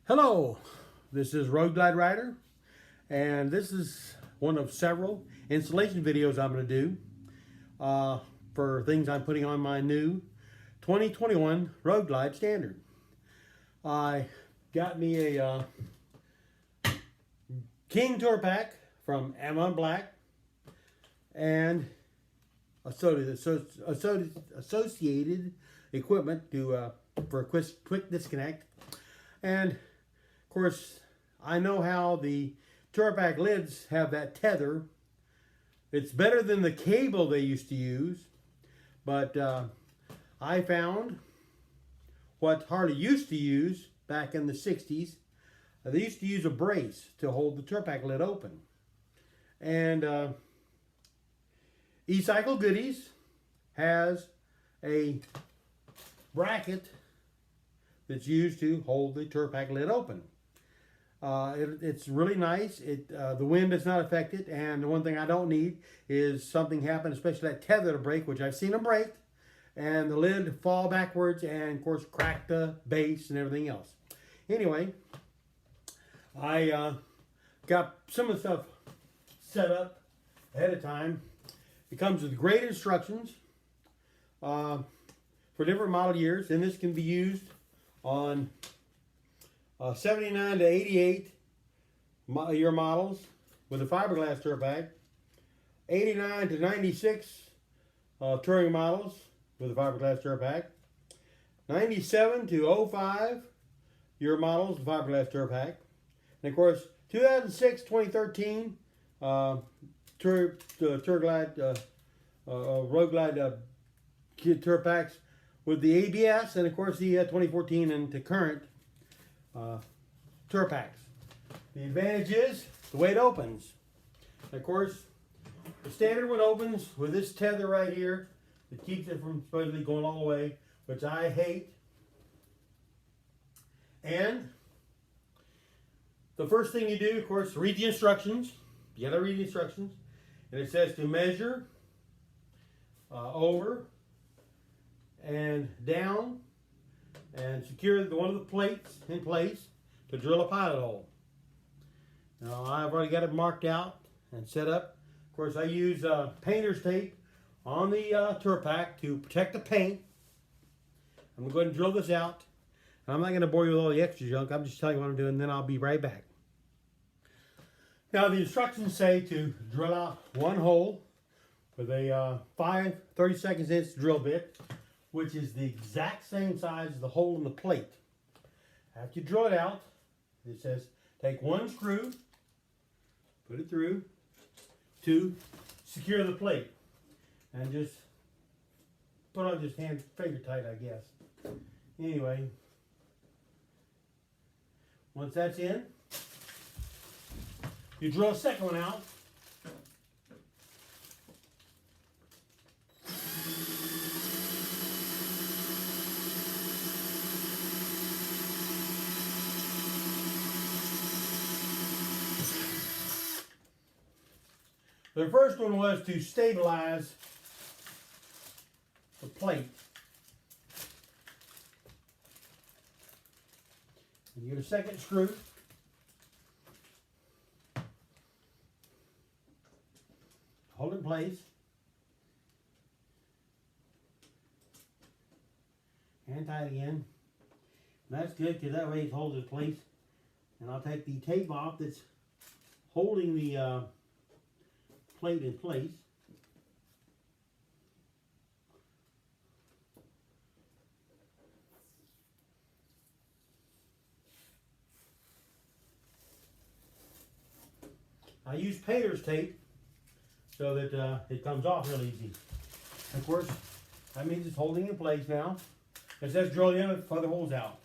Hello, this is Road Glide Rider, and this is one of several installation videos I'm going to do for things I'm putting on my new 2021 Road Glide Standard. I got me a King Tour Pak from Amazon Black and associated equipment for a quick disconnect. And of course, I know how the Tour Pak lids have that tether. It's better than the cable they used to use, but I found what Harley used to use back in the 60s. They used to use a brace to hold the Tour Pak lid open. And EGlideGoodies has a bracket that's used to hold the Tour Pak lid open. It's really nice. The wind does not affect it, and the one thing I don't need is something happen, especially that tether to break, which I've seen them break, and the lid fall backwards and of course crack the base and everything else. Anyway, I got some of the stuff set up ahead of time. It comes with great instructions for different model years, and this can be used on 79 to 88 year models with a fiberglass Tour Pak, 89 to 96 touring models with a fiberglass Tour Pak, 97 to 05 year models with a fiberglass Tour Pak, and of course 2006, 2013 Road Glide Tour Paks with the ABS, and of course the 2014 and to current Tour Paks. The advantage is the way it opens. Of course, the standard one opens with this tether right here that keeps it from supposedly going all the way, which I hate. And the first thing you do, of course, read the instructions. You gotta read the instructions. And it says to measure over and down and secure one of the plates in place to drill a pilot hole. Now I've already got it marked out and set up. Of course, I use painter's tape on the Tour Pak to protect the paint. I'm going to go ahead and drill this out. And I'm not going to bore you with all the extra junk. I'm just telling you what I'm doing, and then I'll be right back. Now the instructions say to drill out one hole with a 5/32 inch drill bit, which is the exact same size as the hole in the plate. After you drill it out, it says take one screw, put it through to secure the plate, and just put on just finger tight, I guess. Anyway, once that's in, you drill a second one out. The first one was to stabilize the plate. You get a second screw. Hold it in place. And tight again. And that's good because that way it holds it in place. And I'll take the tape off that's holding the plate in place. I use painter's tape so that it comes off real easy. Of course, that means it's holding in place now. It says drill the other holes out.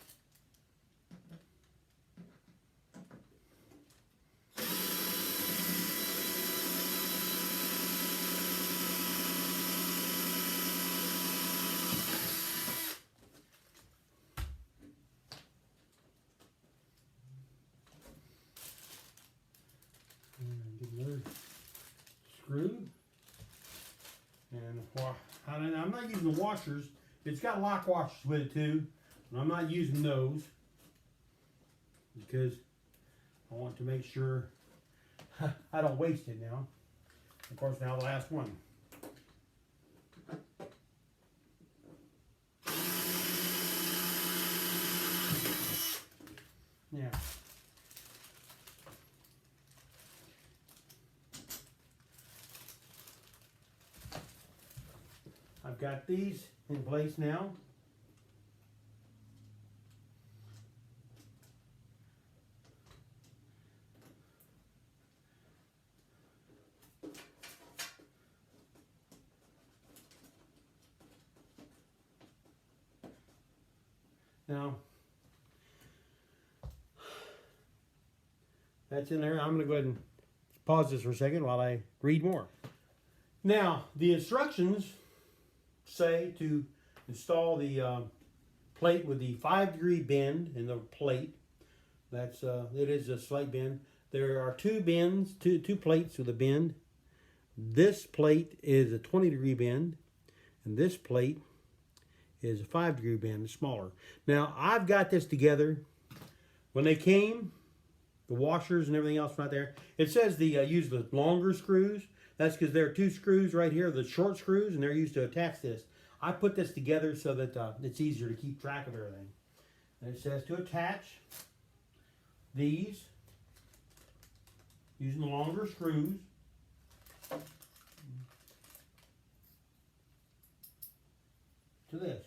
Screw, and I'm not using the washers. It's got lock washers with it too, and I'm not using those. because I want to make sure I don't waste it now. Of course, now the last one. Yeah. I've got these in place now. Now, that's in there. I'm going to go ahead and pause this for a second while I read more. Now, the instructions say to install the plate with the 5-degree bend in the plate. That's it is a slight bend. There are two bends, two plates with a bend. This plate is a 20-degree bend, and this plate is a 5-degree bend, smaller. Now, I've got this together. When they came, the washers and everything else right there, it says the use the longer screws. That's because there are 2 screws right here, the short screws, and they're used to attach this. I put this together so that it's easier to keep track of everything. And it says to attach these using the longer screws. To this.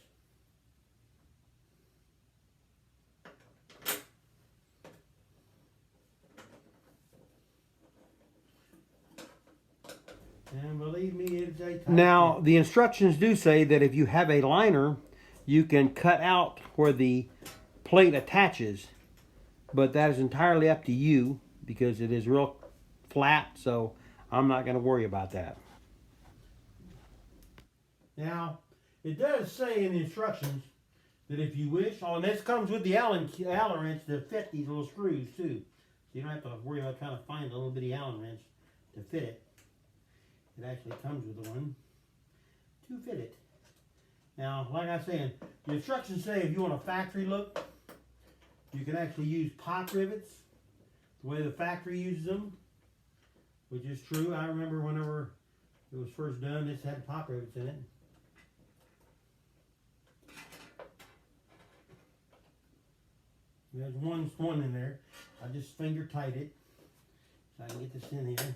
And believe me, it's a tight now, the instructions do say that if you have a liner, you can cut out where the plate attaches. But that is entirely up to you because it is real flat, so I'm not going to worry about that. Now, it does say in the instructions that if you wish, and this comes with the Allen wrench to fit these little screws too. So you don't have to worry about trying to find a little bitty Allen wrench to fit it. It actually comes with one to fit it. Now, like I was saying, the instructions say if you want a factory look, you can actually use pop rivets the way the factory uses them, which is true. I remember whenever it was first done, this had pop rivets in it. There's one in there. I just finger tight it so I can get this in here.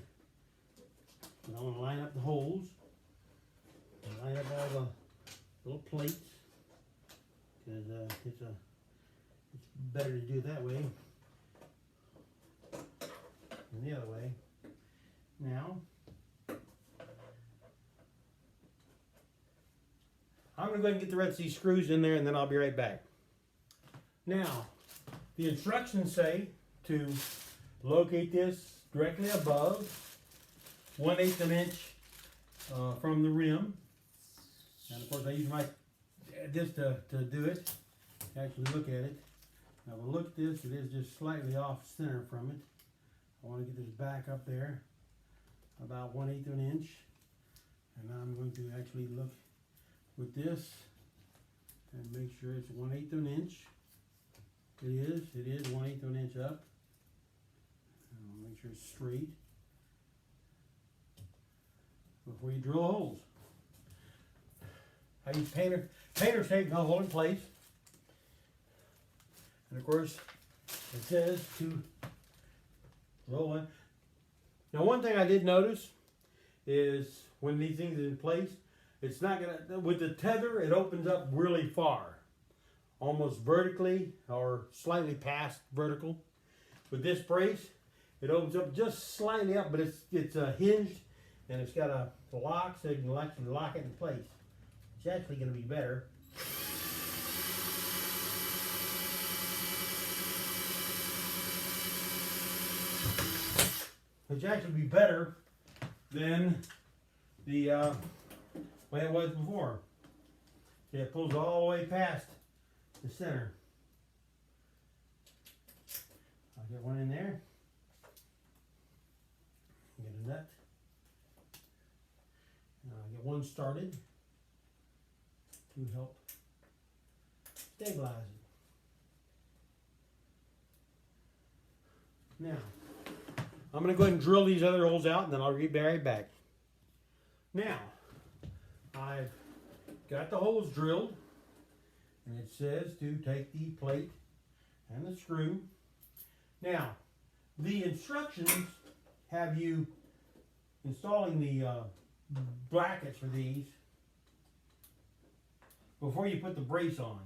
And I want to line up the holes. And line up all the little plates. Because it's better to do it that way than the other way. Now, I'm going to go ahead and get the rest of these screws in there and then I'll be right back. Now, the instructions say to locate this directly above 1/8 of an inch from the rim. And of course I use this to do it, actually look at it. Now we'll look at this, it is just slightly off center from it. I want to get this back up there about 1/8 of an inch. And now I'm going to actually look with this and make sure it's 1/8 of an inch. It is 1/8 of an inch up. I'll make sure it's straight before you drill holes. I use painter's tape to hold in place. And of course, it says to roll in. Now, one thing I did notice is when these things are in place, it's not gonna, with the tether, it opens up really far. Almost vertically or slightly past vertical. With this brace, it opens up just slightly up, but it's hinged and it's got a lock so you can actually lock it in place. It's actually going to be better. It's actually be better than the way it was before. See, it pulls all the way past the center. I'll get one in there. Get a nut. I'll get one started to help stabilize Now, I'm going to go ahead and drill these other holes out, and then I'll be right back. Now, I've got the holes drilled, and it says to take the plate and the screw. Now, the instructions have you installing the brackets for these before you put the brace on.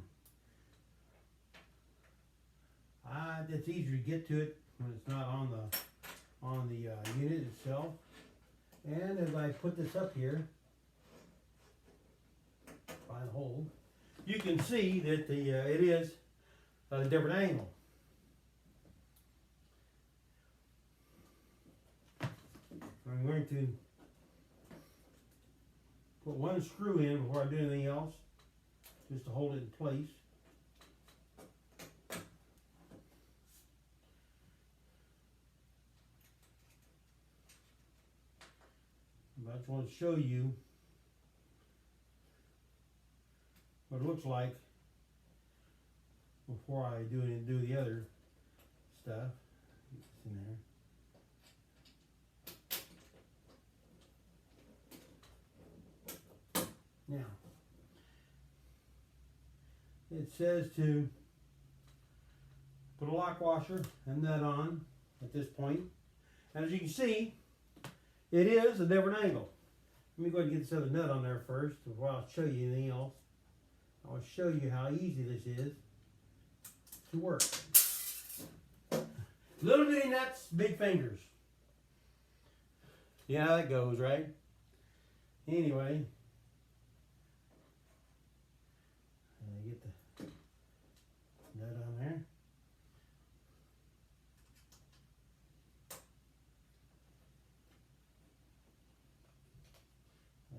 It's easier to get to it when it's not on the unit itself. And as I put this up here by the hole, you can see that it is at a different angle. I'm going to put one screw in before I do anything else, just to hold it in place. I just want to show you what it looks like before I do the other stuff. It's in there. Now, it says to put a lock washer and nut on at this point. And as you can see, it is a different angle. Let me go ahead and get this other nut on there first before I'll show you anything else. I'll show you how easy this is to work. Little bitty nuts, big fingers. You know how that goes, right? Anyway, get the nut on there.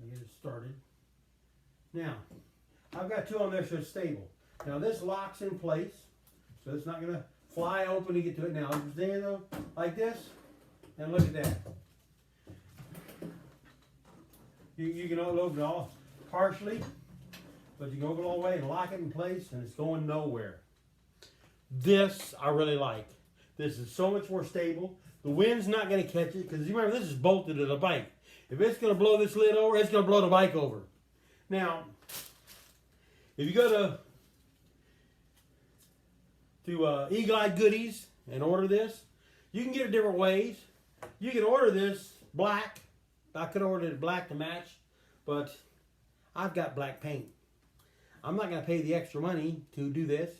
Get it started. Now, I've got two on there so it's stable. Now this locks in place, so it's not going to fly open to get to it now. It's there though, like this, and look at that. You can open it all partially, but you can open it all the way and lock it in place, and it's going nowhere. This I really like. This is so much more stable. The wind's not going to catch it, because you remember this is bolted to the bike. If it's going to blow this lid over, it's going to blow the bike over. Now, if you go to EGlideGoodies and order this, you can get it different ways. You can order this black. I could order it black to match, but I've got black paint. I'm not going to pay the extra money to do this.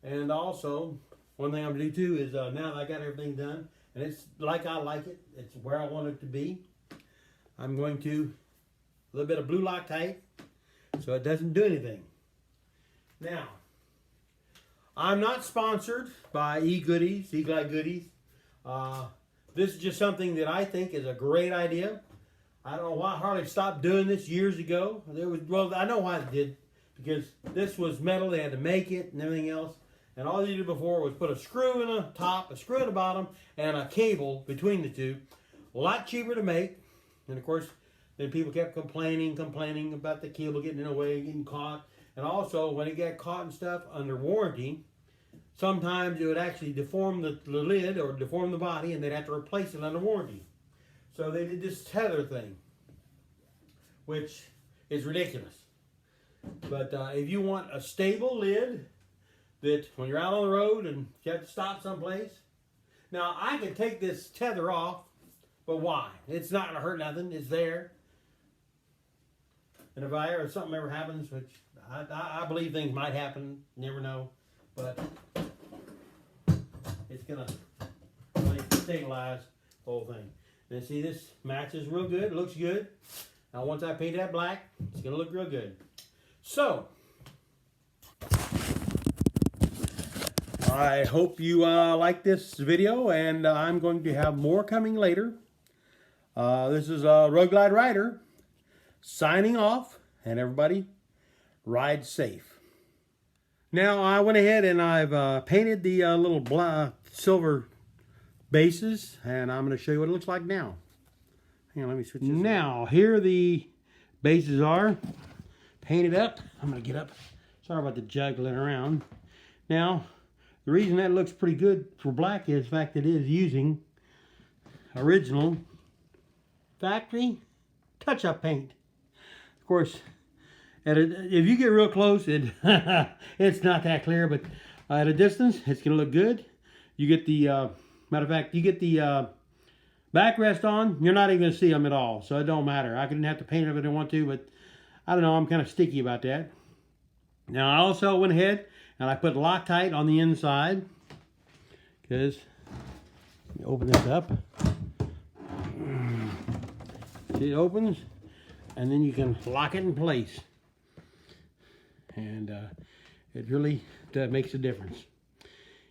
And also, one thing I'm going to do too is now that I got everything done, and it's like I like it, it's where I want it to be, I'm going to a little bit of blue Loctite so it doesn't do anything. Now, I'm not sponsored by EGlideGoodies. This is just something that I think is a great idea. I don't know why Harley stopped doing this years ago. Well, I know why it did, because this was metal. They had to make it and everything else. And all they did before was put a screw in the top, a screw in the bottom, and a cable between the two. A lot cheaper to make. And of course, then people kept complaining about the cable getting in the way, getting caught. And also, when it got caught and stuff under warranty, sometimes it would actually deform the lid or deform the body, and they'd have to replace it under warranty. So they did this tether thing, which is ridiculous. But if you want a stable lid that when you're out on the road and you have to stop someplace, now I can take this tether off. But why? It's not going to hurt nothing. It's there. And if something ever happens, which I believe things might happen, never know, but it's going to stabilize the whole thing. And see, this matches real good. It looks good. Now, once I paint that black, it's going to look real good. So, I hope you like this video, and I'm going to have more coming later. This is Road Glide Rider signing off, and everybody ride safe. Now I went ahead and I've painted the little silver bases, and I'm going to show you what it looks like now. Hang on, let me switch this. Now here the bases are painted up. I'm going to get up. Sorry about the juggling around. Now The reason that looks pretty good for black is the fact that it is using original factory touch-up paint. Of course, if you get real close, it's not that clear, but at a distance, it's going to look good. You get the, matter of fact, you get the backrest on, you're not even going to see them at all, so it don't matter. I can have to paint it if I don't want to, but I don't know, I'm kind of sticky about that. Now, I also went ahead and I put Loctite on the inside, because, open this up. See, it opens, and then you can lock it in place. And it really makes a difference.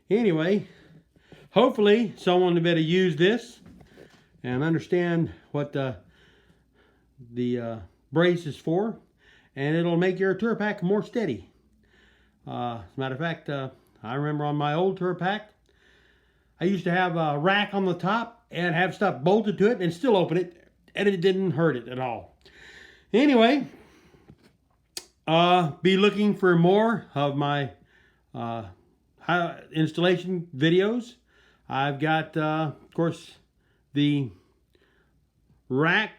Anyway, hopefully someone will better use this and understand what the brace is for, and it'll make your Tour Pak more steady. As a matter of fact, I remember on my old Tour Pak, I used to have a rack on the top and have stuff bolted to it and still open it, and it didn't hurt it at all. Anyway, be looking for more of my installation videos. I've got, of course, the rack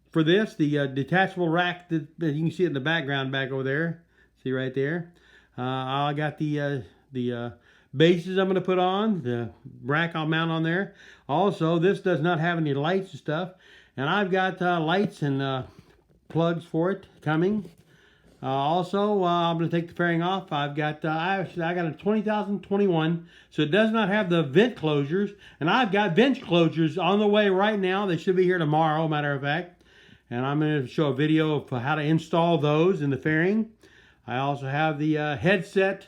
for this, the detachable rack that you can see it in the background back over there. See right there. I got the bases I'm going to put on, the rack I'll mount on there. Also, this does not have any lights and stuff, and I've got lights and plugs for it coming. Also, I'm going to take the fairing off. I've got I got a 20,021, so it does not have the vent closures, and I've got vent closures on the way right now. They should be here tomorrow, matter of fact, and I'm going to show a video of how to install those in the fairing. I also have the headset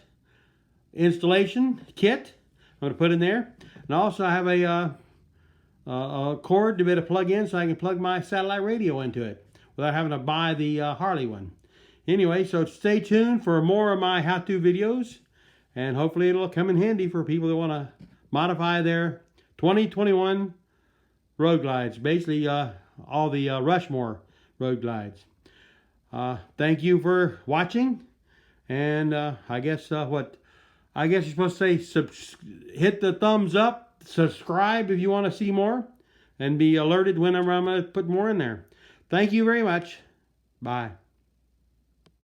installation kit I'm going to put in there, and also I have a cord to be able to plug in so I can plug my satellite radio into it without having to buy the Harley one. Anyway, so stay tuned for more of my how-to videos, and hopefully it'll come in handy for people that want to modify their 2021 road glides, basically all the Rushmore road glides. Thank you for watching, and I guess you're supposed to say hit the thumbs up, subscribe if you want to see more, and be alerted whenever I'm going to put more in there. Thank you very much. Bye.